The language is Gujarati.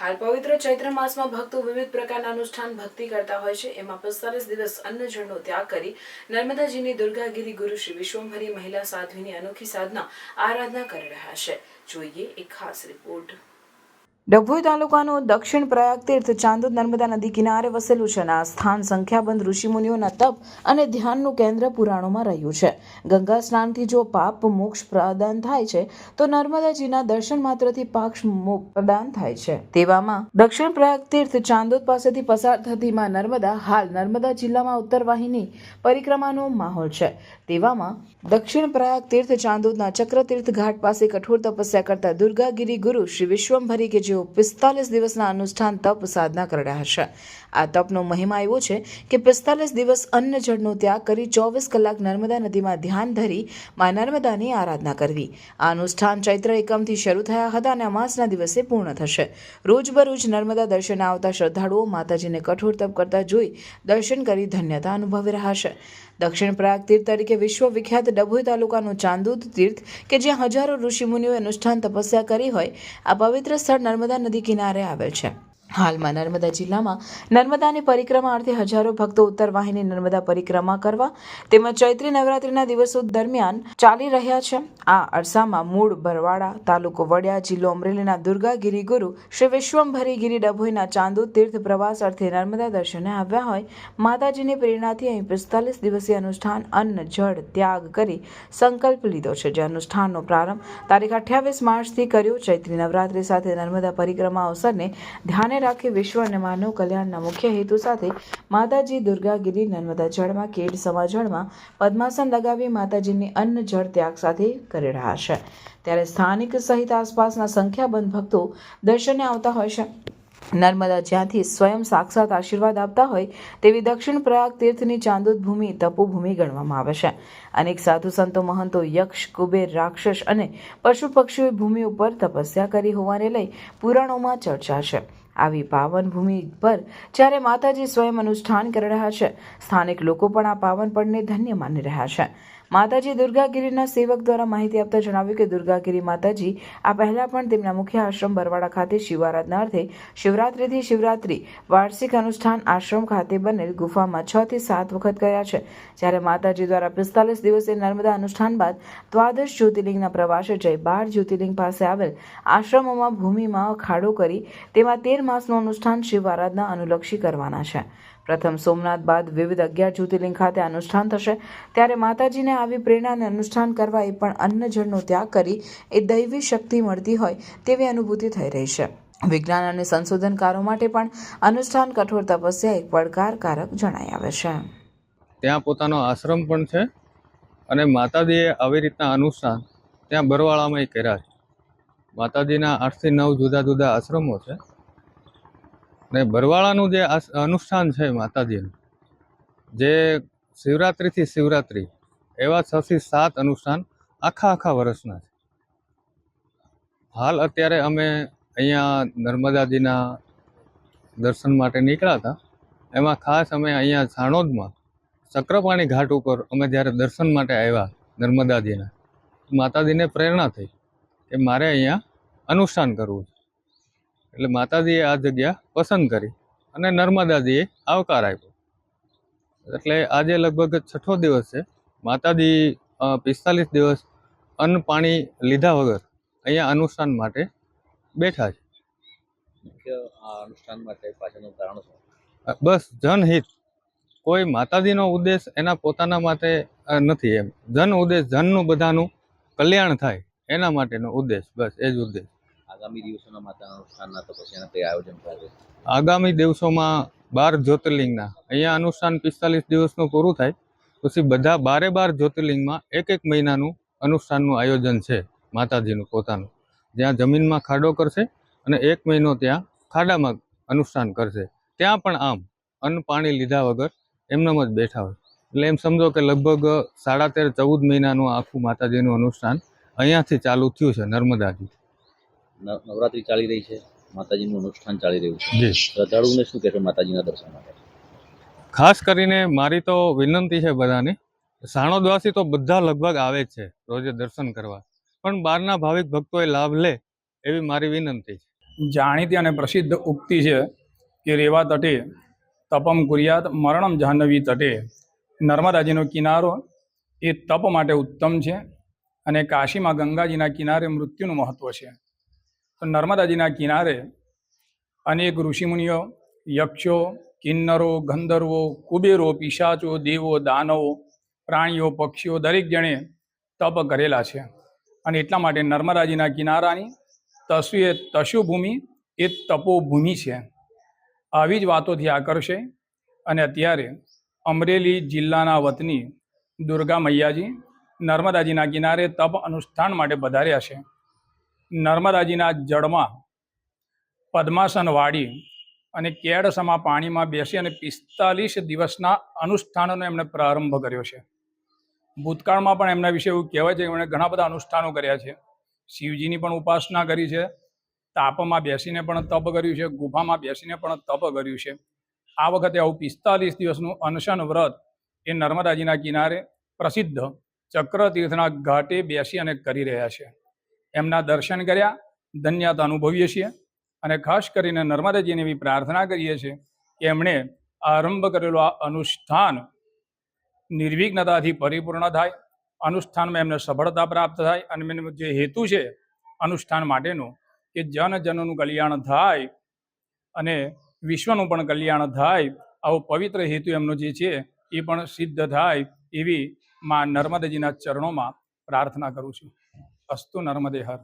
હાલ પવિત્ર ચૈત્ર માસમાં ભક્તો વિવિધ પ્રકારના અનુષ્ઠાન ભક્તિ કરતા હોય છે। એમાં 45 દિવસ અન્ન જળનો ત્યાગ કરી નર્મદાજીની દુર્ગાગીરી ગુરુ શ્રી વિશ્વંભરી મહિલા સાધ્વીની અનોખી સાધના આરાધના કરી રહ્યા છે। જોઈએ એક ખાસ રિપોર્ટ। ડભોઈ તાલુકાનું દક્ષિણ પ્રયાગ તીર્થ ચાંદોદ નર્મદા નદી કિનારે વસેલું છે। આ સ્થાન સંખ્યાબંધ ઋષિમુનિઓના તપ અને ધ્યાનનું કેન્દ્ર પુરાણોમાં રહ્યું છે। ગંગા સ્નાનથી જો પાપ મોક્ષ પ્રદાન થાય છે તો નર્મદાજીના દર્શન માત્રથી પાપ મોક્ષ પ્રદાન થાય છે। તેવામાં દક્ષિણ પ્રયાગ તીર્થ ચાંદોદ પાસેથી પસાર થતી માં નર્મદા હાલ નર્મદા જિલ્લામાં ઉત્તર વાહિની પરિક્રમાનો માહોલ છે। તેવામાં દક્ષિણ પ્રયાગ તીર્થ ચાંદોદના ચક્રતીર્થ ઘાટ પાસે કઠોર તપસ્યા કરતા દુર્ગાગીરી ગુરુ શ્રી વિશ્વંભરી કે જેઓ 45 દિવસના અનુષ્ઠાન તપ સાધના કરી રહ્યા છે। આ તપનો મહિમા એવો છે કે 45 દિવસ અન્ન જળનો ત્યાગ કરી 24 કલાક નર્મદા નદીમાં ધ્યાન ધરી માં નર્મદાની આરાધના કરવી। આ અનુષ્ઠાન ચૈત્ર એકમથી શરૂ થયા હતા અને અમાસના દિવસે પૂર્ણ થશે। રોજબરોજ નર્મદા દર્શને આવતા શ્રદ્ધાળુઓ માતાજીને કઠોર તપ કરતા જોઈ દર્શન કરી ધન્યતા અનુભવી રહ્યા છે। દક્ષિણ પ્રયાગ તીર્થ તરીકે વિશ્વ વિખ્યાત ડભોઈ તાલુકાનું ચાંદોદ તીર્થ કે જ્યાં હજારો ઋષિમુનિઓએ અનુષ્ઠાન તપસ્યા કરી હોય આ પવિત્ર સ્થળ નર્મદા નદી કિનારે આવેલ છે। હાલમાં નર્મદા જિલ્લામાં નર્મદાની પરિક્રમા અર્થે હજારો ભક્તો ઉત્તર વાહિની નર્મદા પરિક્રમા કરવા તેમજ ચૈત્રી નવરાત્રિના દિવસો દરમિયાન ચાલી રહ્યા છે। આ અરસામાં મૂળ બરવાડા, તાલુકો વડિયા, જિલ્લો અમરેલીના દુર્ગાગીરી ગુરુ શ્રી વિશ્વંભરી ગીરી ડભોઈના ચાંદોદ તીર્થ પ્રવાસ અર્થે નર્મદા દર્શને આવ્યા હોય માતાજીની પ્રેરણાથી અહીં 45 દિવસીય અનુષ્ઠાન અન્ન જળ ત્યાગ કરી સંકલ્પ લીધો છે। જે અનુષ્ઠાનનો પ્રારંભ તારીખ 28 માર્ચથી કર્યો। ચૈત્રી નવરાત્રિ સાથે નર્મદા પરિક્રમા અવસરને ધ્યાને રાખી વિશ્વ અને માનવ કલ્યાણના મુખ્ય હેતુ સાથે માતાજી દુર્ગાગીરી નર્મદા જળમાં કેડ સમા જળમાં પદ્માસન લગાવી માતાજીની અન્ન જળ ત્યાગ સાથે કરી રહ્યા છે। ત્યારે સ્થાનિક સહિત આસપાસના સંખ્યાબંધ ભક્તો દર્શને આવતા હોય છે। નર્મદા જ્યાંથી સ્વયં સાક્ષાત આશીર્વાદ આપતા હોય તેવી દક્ષિણ પ્રયાગ તીર્થની ચાંદોદ ભૂમિ તપોભૂમિ ગણવામાં આવે છે। અનેક સાધુ સંતો મહંતો યક્ષ કુબેર રાક્ષસ અને પશુ પક્ષીઓ ભૂમિ ઉપર તપસ્યા કરી હોવાને લઈ પુરાણોમાં ચર્ચા છે। આવી પાવન ભૂમિ પર જ્યારે માતાજી સ્વયં અનુષ્ઠાન કરી રહ્યા છે સ્થાનિક લોકો પણ આ પાવન પળને ધન્ય માની રહ્યા છે। માતાજી દુર્ગાગીરીના સેવક દ્વારા માહિતી આપતા જણાવ્યું કે દુર્ગાગીરી માતાજી આ પહેલા પણ તેમના મુખ્ય આશ્રમ બરવાડા ખાતે શિવારાધના અર્થે શિવરાત્રિથી શિવરાત્રિ વાર્ષિક અનુષ્ઠાન આશ્રમ ખાતે બનેલ ગુફામાં 6 થી 7 વખત કર્યા છે। જ્યારે માતાજી દ્વારા 45 દિવસે નર્મદા અનુષ્ઠાન બાદ દ્વાદશ જ્યોતિર્લિંગના પ્રવાસે જઈ 12 જ્યોતિર્લિંગ પાસે આવેલ આશ્રમોમાં ભૂમિમાં ખાડો કરી તેમાં 13 માસનું અનુષ્ઠાન શિવ આરાધના અનુલક્ષી કરવાના છે। પ્રથમ સોમનાથ બાદ વિવિધ 11 જ્યોતિર્લિંગ ખાતે અનુષ્ઠાન થશે। ત્યારે માતાજીને આવી પ્રેરણાને અનુષ્ઠાન કરવા એ પણ અન્ન જળનો ત્યાગ કરી એ દૈવી શક્તિ મળતી હોય તેવી અનુભૂતિ થઈ રહી છે। વિજ્ઞાન અને સંશોધનકારો માટે પણ અનુષ્ઠાન કઠોર તપસ્યા એક પડકારકારક જણાઈ આવે છે। ત્યાં પોતાનો આશ્રમ પણ છે અને માતાજીએ આવી રીતના અનુષ્ઠાન ત્યાં બરવાળામાં કર્યા છે। માતાજીના 8 થી 9 જુદા જુદા આશ્રમો છે ને બરવાળાનું જે અનુષ્ઠાન છે માતાજીનું જે શિવરાત્રિથી શિવરાત્રિ એવા 6 થી 7 અનુષ્ઠાન આખા વર્ષના છે। હાલ અત્યારે અમે અહીંયા નર્મદાજીના દર્શન માટે નીકળ્યા હતા। એમાં ખાસ અમે અહીંયા સાણોદમાં ચક્રપાણી ઘાટ ઉપર અમે જ્યારે દર્શન માટે આવ્યા નર્મદાજીના માતાજીને પ્રેરણા થઈ કે મારે અહીંયા અનુષ્ઠાન કરવું છે। એટલે માતાજીએ આ જગ્યા પસંદ કરી અને નર્મદાજીએ આવકાર આપ્યો। એટલે આજે લગભગ 6થો દિવસ છે। માતાજી 45 દિવસ અન્ન પાણી લીધા વગર અહીંયા અનુષ્ઠાન માટે બેઠા છે। મુખ્ય આ અનુષ્ઠાન માટે પાછળનું કારણ શું? બસ જનહિત। કોઈ માતાજીનો ઉદ્દેશ એના પોતાના માટે નથી, એમ જન ઉદ્દેશ, જનનું બધાનું કલ્યાણ થાય એના માટેનો ઉદ્દેશ, બસ એ જ ઉદ્દેશ। આગામી દિવસોના માતા અનુષ્ઠાનના તપસ્યાના તે આયોજન થાય? આગામી દિવસોમાં 12 જ્યોતિર્લિંગના અહીંયા અનુષ્ઠાન 45 દિવસનું પૂરું થાય પછી બધા 12 જ્યોતિર્લિંગમાં એક મહિનાનું અનુષ્ઠાનનું આયોજન છે માતાજીનું પોતાનું, જ્યાં જમીનમાં ખાડો કરશે અને 1 મહિનો ત્યાં ખાડામાં અનુષ્ઠાન કરશે। ત્યાં પણ આમ અન્ન પાણી લીધા વગર એમનેમ જ બેઠા હોય। એટલે એમ સમજો કે લગભગ 13.5-14 મહિનાનું આખું માતાજીનું અનુષ્ઠાન અહીંયાથી ચાલુ થયું છે નર્મદાજી। નવરાત્રિ ચાલી રહી છે, માતાજીનું અનુષ્ઠાન ચાલી રહ્યું છે, જી શ્રદ્ધાળુઓને શું કહેશો માતાજીના દર્શન માટે? ખાસ કરીને મારી તો વિનંતી છે બધાની, સાણોદવાસી તો બધા લગભગ આવે જ છે રોજે દર્શન કરવા, પણ બહારના ભાવિક ભક્તોએ લાભ લે એવી મારી વિનંતી છે। જાણીતી અને પ્રસિદ્ધ ઉક્તિ છે કે રેવા તટે તપમ કુર્યાત મરણમ જાહ્નવી તટે. નર્મદાજીનો કિનારો એ તપ માટે ઉત્તમ છે અને કાશીમાં ગંગાજીના કિનારે મૃત્યુનું મહત્વ છે. તો નર્મદાજીના કિનારે અનેક ઋષિમુનિઓ, યક્ષો, કિન્નરો, ગંધર્વો, કુબેરો, પિશાચો, દેવો, દાનવો, પ્રાણીઓ, પક્ષીઓ દરેક જણે તપ કરેલા છે. અને એટલા માટે નર્મદાજીના કિનારાની તશુભૂમિ એ તપોભૂમિ છે. આવી જ વાતોથી આકર્ષે અને અત્યારે અમરેલી જિલ્લાના વતની દુર્ગા મૈયાજી નર્મદાજીના કિનારે તપ અનુષ્ઠાન માટે પધાર્યા છે. નર્મદાજીના જળમાં પદ્માસન વાળી અને કેડસમા પાણીમાં બેસી અને 45 દિવસના અનુષ્ઠાનોનો એમણે પ્રારંભ કર્યો છે. ભૂતકાળમાં પણ એમના વિશે એવું કહેવાય છે કે એમણે ઘણા બધા અનુષ્ઠાનો કર્યા છે. શિવજીની પણ ઉપાસના કરી છે, તાપમાં બેસીને પણ તપ કર્યું છે, ગુફામાં બેસીને પણ તપ કર્યું છે. આ વખતે આવું 45 દિવસનું અનશન વ્રત એ નર્મદાજીના કિનારે પ્રસિદ્ધ ચક્રતીર્થના ઘાટે બેસી અને કરી રહ્યા છે. એમના દર્શન કર્યા, ધન્યતા અનુભવીએ છીએ અને ખાસ કરીને નર્મદાજીને એવી પ્રાર્થના કરીએ છીએ કે એમણે આરંભ કરેલો આ અનુષ્ઠાન નિર્વિઘ્નતાથી પરિપૂર્ણ થાય, અનુષ્ઠાનમાં એમને સફળતા પ્રાપ્ત થાય અને એમનો જે હેતુ છે અનુષ્ઠાન માટેનો કે જનજનોનું કલ્યાણ થાય અને વિશ્વનું પણ કલ્યાણ થાય, આવો પવિત્ર હેતુ એમનો જે છે એ પણ સિદ્ધ થાય એવી મા નર્મદાજીના ચરણોમાં પ્રાર્થના કરું છું. અસ્તુ નર્મદે હર.